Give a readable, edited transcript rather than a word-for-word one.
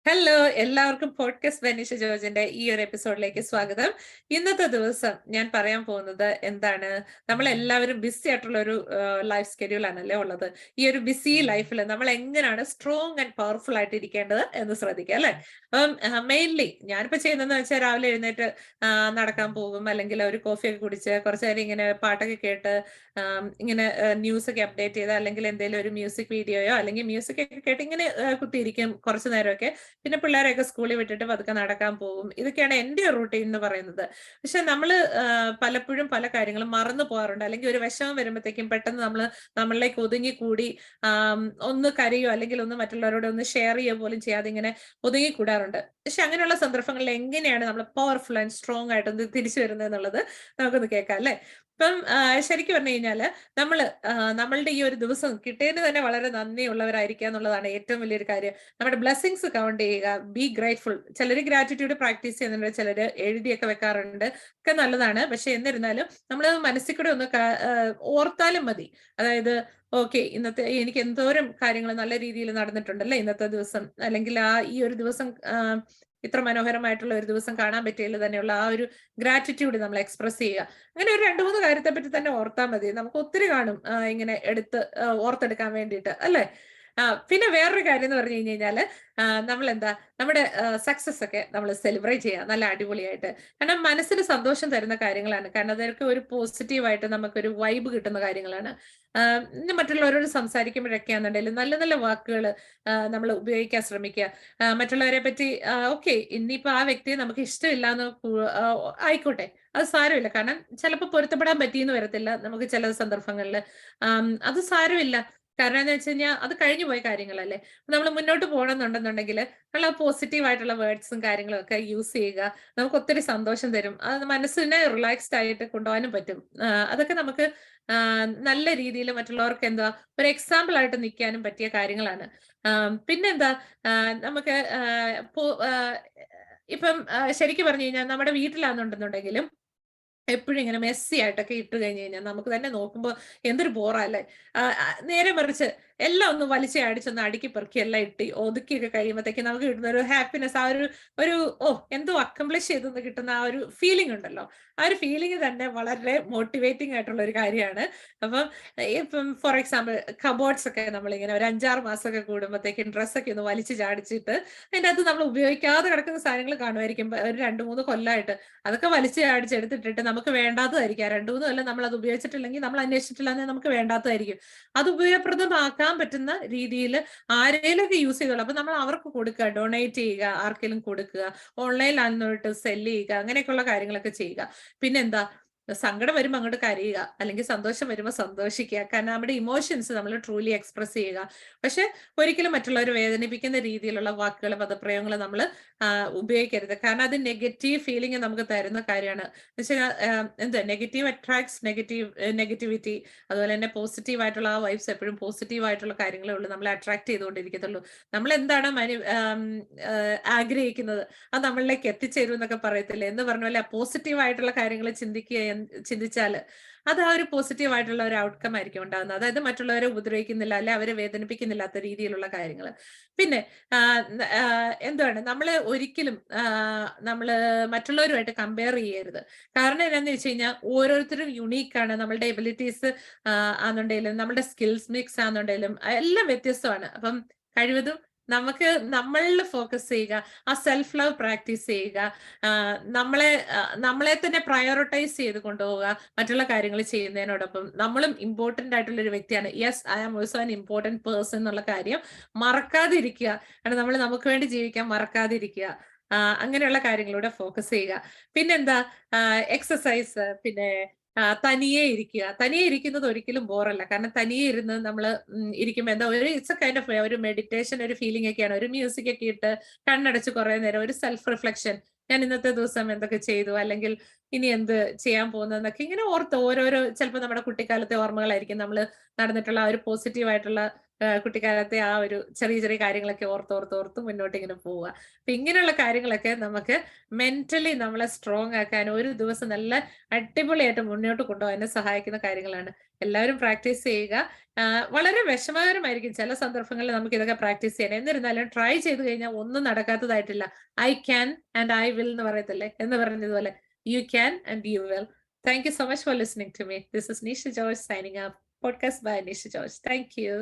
Hello, എല്ലാവർക്കും podcast ബനീഷ ജോർജിന്റെ ഈ ഒരു എപ്പിസോഡിലേക്ക് സ്വാഗതം. ഇന്നത്തെ ദിവസം ഞാൻ പറയാൻ പോകുന്നത് എന്താണ്, നമ്മളെല്ലാവരും ബിസി ആയിട്ടുള്ള ഒരു ലൈഫ് സ്കെഡ്യൂൾ ആണല്ലേ ഉള്ളത്. ഈ ഒരു ബിസി ലൈഫിൽ നമ്മൾ എങ്ങനെയാണ് സ്ട്രോങ് ആൻഡ് പവർഫുൾ ആയിട്ട് ഇരിക്കേണ്ടത് എന്ന് ശ്രദ്ധിക്കുക അല്ലെ. അപ്പം മെയിൻലി ഞാനിപ്പോ ചെയ്യുന്നതെന്ന് വെച്ചാൽ രാവിലെ എഴുന്നേറ്റ് നടക്കാൻ പോകും, അല്ലെങ്കിൽ ഒരു കോഫിയൊക്കെ കുടിച്ച് കുറച്ചു നേരം ഇങ്ങനെ പാട്ടൊക്കെ കേട്ട് ഇങ്ങനെ ന്യൂസ് ഒക്കെ അപ്ഡേറ്റ് ചെയ്ത്, അല്ലെങ്കിൽ എന്തെങ്കിലും ഒരു മ്യൂസിക് വീഡിയോയോ അല്ലെങ്കിൽ മ്യൂസിക് ഒക്കെ കേട്ട് ഇങ്ങനെ കുത്തിയിരിക്കും കുറച്ചു നേരമൊക്കെ. പിന്നെ പിള്ളേരെയൊക്കെ സ്കൂളിൽ വിട്ടിട്ട് പതുക്കെ നടക്കാൻ പോകും. ഇതൊക്കെയാണ് എന്റെ റൂട്ടീൻ എന്ന് പറയുന്നത്. പക്ഷെ നമ്മള് പലപ്പോഴും പല കാര്യങ്ങളും മറന്നു പോകാറുണ്ട്. അല്ലെങ്കിൽ ഒരു വിഷമം വരുമ്പോഴത്തേക്കും പെട്ടെന്ന് നമ്മളിലേക്ക് ഒതുങ്ങിക്കൂടി ഒന്ന് കരയോ അല്ലെങ്കിൽ ഒന്ന് മറ്റുള്ളവരോട് ഒന്ന് ഷെയർ ചെയ്യുക പോലും ചെയ്യാതെ ഇങ്ങനെ ഒതുങ്ങിക്കൂടാറുണ്ട്. പക്ഷെ അങ്ങനെയുള്ള സന്ദർഭങ്ങളിൽ എങ്ങനെയാണ് നമ്മൾ പവർഫുൾ ആൻഡ് സ്ട്രോങ് ആയിട്ട് ഒന്ന് തിരിച്ചു വരുന്നത് എന്നുള്ളത് നമുക്കൊന്ന് കേൾക്കാം അല്ലെ. ഇപ്പം ശരിക്കും പറഞ്ഞു കഴിഞ്ഞാല് നമ്മള് നമ്മളുടെ ഈ ഒരു ദിവസം കിട്ടിയതിന് തന്നെ വളരെ നന്ദിയുള്ളവരായിരിക്കുക എന്നുള്ളതാണ് ഏറ്റവും വലിയൊരു കാര്യം. നമ്മുടെ ബ്ലെസ്സിങ്സ് കൗണ്ട് ചെയ്യുക, ബി ഗ്രേറ്റ്ഫുൾ. ചിലര് ഗ്രാറ്റിറ്റ്യൂഡ് പ്രാക്ടീസ് ചെയ്യുന്നുണ്ട്, ചിലര് എഴുതിയൊക്കെ വെക്കാറുണ്ട്, ഒക്കെ നല്ലതാണ്. പക്ഷെ എന്നിരുന്നാലും നമ്മൾ മനസ്സിൽ കൂടെ ഒന്ന് ഓർത്താലും മതി. അതായത് ഓക്കെ, ഇന്നത്തെ എനിക്ക് എന്തോരം കാര്യങ്ങൾ നല്ല രീതിയിൽ നടന്നിട്ടുണ്ടല്ലേ ഇന്നത്തെ ദിവസം, അല്ലെങ്കിൽ ഈ ഒരു ദിവസം ഇത്ര മനോഹരമായിട്ടുള്ള ഒരു ദിവസം കാണാൻ പറ്റിയതിൽ തന്നെയുള്ള ആ ഒരു ഗ്രാറ്റിറ്റ്യൂഡ് നമ്മൾ എക്സ്പ്രസ് ചെയ്യുക. അങ്ങനെ ഒരു രണ്ട് മൂന്ന് കാര്യത്തെ പറ്റി തന്നെ ഓർത്താൽ മതി. നമുക്ക് ഒത്തിരി കാണും ഇങ്ങനെ എടുത്ത് ഓർത്തെടുക്കാൻ വേണ്ടിയിട്ട് അല്ലേ. പിന്നെ വേറൊരു കാര്യം എന്ന് പറഞ്ഞു കഴിഞ്ഞാല് നമ്മളെന്താ നമ്മുടെ സക്സസ് ഒക്കെ നമ്മൾ സെലിബ്രേറ്റ് ചെയ്യുക നല്ല അടിപൊളിയായിട്ട്. കാരണം മനസ്സിന് സന്തോഷം തരുന്ന കാര്യങ്ങളാണ്. കാരണം അതൊക്കെ ഒരു പോസിറ്റീവായിട്ട് നമുക്കൊരു വൈബ് കിട്ടുന്ന കാര്യങ്ങളാണ്. ഇന്ന് മറ്റുള്ളവരോട് സംസാരിക്കുമ്പോഴൊക്കെയാണെന്നുണ്ടെങ്കിലും നല്ല നല്ല വാക്കുകൾ നമ്മൾ ഉപയോഗിക്കാൻ ശ്രമിക്കുക. മറ്റുള്ളവരെ പറ്റി ഓക്കെ, ഇനിയിപ്പോ ആ വ്യക്തിയെ നമുക്ക് ഇഷ്ടമില്ലാന്ന് ആയിക്കോട്ടെ, അത് സാരമില്ല. കാരണം ചിലപ്പോൾ പൊരുത്തപ്പെടാൻ പറ്റിയെന്ന് വരത്തില്ല നമുക്ക് ചില സന്ദർഭങ്ങളിൽ. അത് സാരമില്ല. കാരണം എന്ന് വെച്ച് കഴിഞ്ഞാൽ അത് കഴിഞ്ഞു പോയ കാര്യങ്ങളല്ലേ. നമ്മൾ മുന്നോട്ട് പോകണമെന്നുണ്ടെന്നുണ്ടെങ്കിൽ നമ്മൾ ആ പോസിറ്റീവ് ആയിട്ടുള്ള വേർഡ്സും കാര്യങ്ങളും ഒക്കെ യൂസ് ചെയ്യുക. നമുക്ക് ഒത്തിരി സന്തോഷം തരും. അത് മനസ്സിനെ റിലാക്സ്ഡ് ആയിട്ട് കൊണ്ടുപോകാനും പറ്റും. അതൊക്കെ നമുക്ക് നല്ല രീതിയിൽ മറ്റുള്ളവർക്ക് എന്താ ഒരു എക്സാമ്പിൾ ആയിട്ട് നിൽക്കാനും പറ്റിയ കാര്യങ്ങളാണ്. പിന്നെന്താ, നമുക്ക് ഇപ്പം ശരിക്കും പറഞ്ഞു കഴിഞ്ഞാൽ നമ്മുടെ വീട്ടിലാണെന്നുണ്ടെന്നുണ്ടെങ്കിലും എപ്പോഴും ഇങ്ങനെ മെസ്സി ആയിട്ടൊക്കെ ഇട്ട് കഴിഞ്ഞ് കഴിഞ്ഞാൽ നമുക്ക് തന്നെ നോക്കുമ്പോ എന്തൊരു ബോറാ അല്ലേ. നേരെ മറിച്ച് എല്ലാം ഒന്ന് വലിച്ച് അടിച്ചൊന്ന് അടുക്കി പെറുക്കി എല്ലാം ഇട്ട് ഒതുക്കിയൊക്കെ കഴിയുമ്പോഴത്തേക്ക് നമുക്ക് കിട്ടുന്ന ഒരു ഹാപ്പിനെസ്, ആ ഒരു ഒരു എന്തോ അക്കംപ്ലിഷ് ചെയ്തെന്ന് കിട്ടുന്ന ആ ഒരു ഫീലിംഗ് ഉണ്ടല്ലോ. ആ ഒരു ഫീലിംഗ് തന്നെ വളരെ മോട്ടിവേറ്റിംഗ് ആയിട്ടുള്ള ഒരു കാര്യമാണ്. അപ്പം ഇപ്പം ഫോർ എക്സാമ്പിൾ കബോർഡ്സ് ഒക്കെ നമ്മളിങ്ങനെ ഒരു 5-6 മാസമൊക്കെ കൂടുമ്പോഴത്തേക്കും ഡ്രസ്സൊക്കെ ഒന്ന് വലിച്ച് ചാടിച്ചിട്ട് അതിൻ്റെ അകത്ത് നമ്മൾ ഉപയോഗിക്കാതെ കിടക്കുന്ന സാധനങ്ങൾ കാണുമായിരിക്കും ഒരു 2-3 കൊല്ലമായിട്ട്. അതൊക്കെ വലിച്ച് അടിച്ചെടുത്തിട്ടിട്ട് നമുക്ക് വേണ്ടാത്തതായിരിക്കും. ആ 2-3 കൊല്ലം നമ്മൾ അത് ഉപയോഗിച്ചിട്ടില്ലെങ്കിൽ, നമ്മൾ അന്വേഷിച്ചിട്ടില്ലാന്നെ നമുക്ക് വേണ്ടാത്തതായിരിക്കും. അത് ഉപയോഗപ്രദമാക്കാൻ പറ്റുന്ന രീതിയിൽ ആരേലൊക്കെ യൂസ് ചെയ്തോളൂ. അപ്പൊ നമ്മൾ അവർക്ക് കൊടുക്കുക, ഡൊണേറ്റ് ചെയ്യുക, ആർക്കെങ്കിലും കൊടുക്കുക, ഓൺലൈനിൽ സെല്ല് ചെയ്യുക, അങ്ങനെയൊക്കെയുള്ള കാര്യങ്ങളൊക്കെ ചെയ്യുക. പിന്നെന്താ, സങ്കടം വരുമ്പോൾ അങ്ങോട്ട് കരയുക, അല്ലെങ്കിൽ സന്തോഷം വരുമ്പോൾ സന്തോഷിക്കുക. കാരണം നമ്മുടെ ഇമോഷൻസ് നമ്മൾ ട്രൂലി എക്സ്പ്രസ് ചെയ്യുക. പക്ഷെ ഒരിക്കലും മറ്റുള്ളവരെ വേദനിപ്പിക്കുന്ന രീതിയിലുള്ള വാക്കുകൾ, പദപ്രയോഗങ്ങൾ നമ്മൾ ഉപയോഗിക്കരുത്. കാരണം അത് നെഗറ്റീവ് ഫീലിംഗ് നമുക്ക് തരുന്ന കാര്യമാണ്. എന്നുവെച്ചാൽ എന്താ, നെഗറ്റീവ് അട്രാക്ട്സ് നെഗറ്റിവിറ്റി. അതുപോലെ തന്നെ പോസിറ്റീവ് ആയിട്ടുള്ള ആ വൈബ്സ് എപ്പോഴും പോസിറ്റീവ് ആയിട്ടുള്ള കാര്യങ്ങളേ ഉള്ളൂ നമ്മളെ അട്രാക്ട് ചെയ്തുകൊണ്ടിരിക്കത്തുള്ളൂ. നമ്മൾ എന്താണ് ആഗ്രഹിക്കുന്നത് അത് നമ്മളിലേക്ക് എത്തിച്ചേരും എന്നൊക്കെ പറയത്തില്ലേ. എന്ന് പറഞ്ഞ പോലെ പോസിറ്റീവ് ആയിട്ടുള്ള കാര്യങ്ങൾ ചിന്തിച്ചാല് അത് ആ ഒരു പോസിറ്റീവ് ആയിട്ടുള്ള ഒരു ഔട്ട്കം ആയിരിക്കും ഉണ്ടാകുന്നത്. അതായത് മറ്റുള്ളവരെ ഉപദ്രവിക്കുന്നില്ല, അല്ലെ അവരെ വേദനിപ്പിക്കുന്നില്ലാത്ത രീതിയിലുള്ള കാര്യങ്ങൾ. പിന്നെ എന്താണ്, നമ്മള് ഒരിക്കലും നമ്മള് മറ്റുള്ളവരുമായിട്ട് കമ്പയർ ചെയ്യരുത്. കാരണം എന്താന്ന് വെച്ച് കഴിഞ്ഞാൽ ഓരോരുത്തരും യുണീക്കാണ്. നമ്മളുടെ എബിലിറ്റീസ് ആണെന്നുണ്ടെങ്കിലും നമ്മുടെ സ്കിൽസ് മിക്സ് ആണെന്നുണ്ടെങ്കിലും എല്ലാം വ്യത്യസ്തമാണ്. അപ്പം കഴിവതും നമുക്ക് നമ്മളിൽ ഫോക്കസ് ചെയ്യുക, ആ സെൽഫ് ലവ് പ്രാക്ടീസ് ചെയ്യുക, നമ്മളെ തന്നെ പ്രയോറിറ്റൈസ് ചെയ്ത് കൊണ്ടുപോവുക. മറ്റുള്ള കാര്യങ്ങൾ ചെയ്യുന്നതിനോടൊപ്പം നമ്മളും ഇമ്പോർട്ടന്റ് ആയിട്ടുള്ള ഒരു വ്യക്തിയാണ്. Yes, I am also an important person എന്നുള്ള കാര്യം മറക്കാതിരിക്കുക. കാരണം നമ്മൾ നമുക്ക് വേണ്ടി ജീവിക്കാൻ മറക്കാതിരിക്കുക. അങ്ങനെയുള്ള കാര്യങ്ങളിലൂടെ ഫോക്കസ് ചെയ്യുക. പിന്നെന്താ, എക്സസൈസ്. പിന്നെ തനിയെ ഇരിക്കുക. തനിയെ ഇരിക്കുന്നത് ഒരിക്കലും ബോറല്ല. കാരണം തനിയെ ഇരുന്ന് നമ്മള് ഇരിക്കുമ്പോ എന്താ ഒരു ഇറ്റ്സ് എ കൈൻഡ് ഓഫ് ഒരു മെഡിറ്റേഷൻ, ഒരു ഫീലിംഗ് ഒക്കെയാണ്. ഒരു മ്യൂസിക് ഒക്കെ ഇട്ട് കണ്ണടച്ച് കുറെ നേരം ഒരു സെൽഫ് റിഫ്ലക്ഷൻ, ഞാൻ ഇന്നത്തെ ദിവസം എന്തൊക്കെ ചെയ്തു, അല്ലെങ്കിൽ ഇനി എന്ത് ചെയ്യാൻ പോകുന്നതെന്നൊക്കെ ഇങ്ങനെ ഓർത്ത് ഓരോരോ ചിലപ്പോൾ നമ്മുടെ കുട്ടിക്കാലത്തെ ഓർമ്മകളായിരിക്കും നമ്മൾ നടന്നിട്ടുള്ള ആ ഒരു പോസിറ്റീവ് ആയിട്ടുള്ള കുട്ടിക്കാലത്തെ ആ ഒരു ചെറിയ ചെറിയ കാര്യങ്ങളൊക്കെ ഓർത്ത് മുന്നോട്ട് ഇങ്ങനെ പോവുക. അപ്പൊ ഇങ്ങനെയുള്ള കാര്യങ്ങളൊക്കെ നമുക്ക് മെന്റലി നമ്മളെ സ്ട്രോങ് ആക്കാൻ ഒരു ദിവസം നല്ല അടിപൊളിയായിട്ട് മുന്നോട്ട് കൊണ്ടുപോകാൻ സഹായിക്കുന്ന കാര്യങ്ങളാണ്. എല്ലാവരും പ്രാക്ടീസ് ചെയ്യുക. വളരെ വിഷമകരമായിരിക്കും ചില സന്ദർഭങ്ങളിൽ നമുക്ക് ഇതൊക്കെ പ്രാക്ടീസ് ചെയ്യാൻ. എന്നിരുന്നാലും ട്രൈ ചെയ്ത് കഴിഞ്ഞാൽ ഒന്നും നടക്കാത്തതായിട്ടില്ല. I can and I will എന്ന് പറയത്തില്ലേ എന്ന് പറഞ്ഞതുപോലെ you can and you will. Thank you so much for listening to me. This is Nisha George signing up. Podcast by Nisha George. Thank you.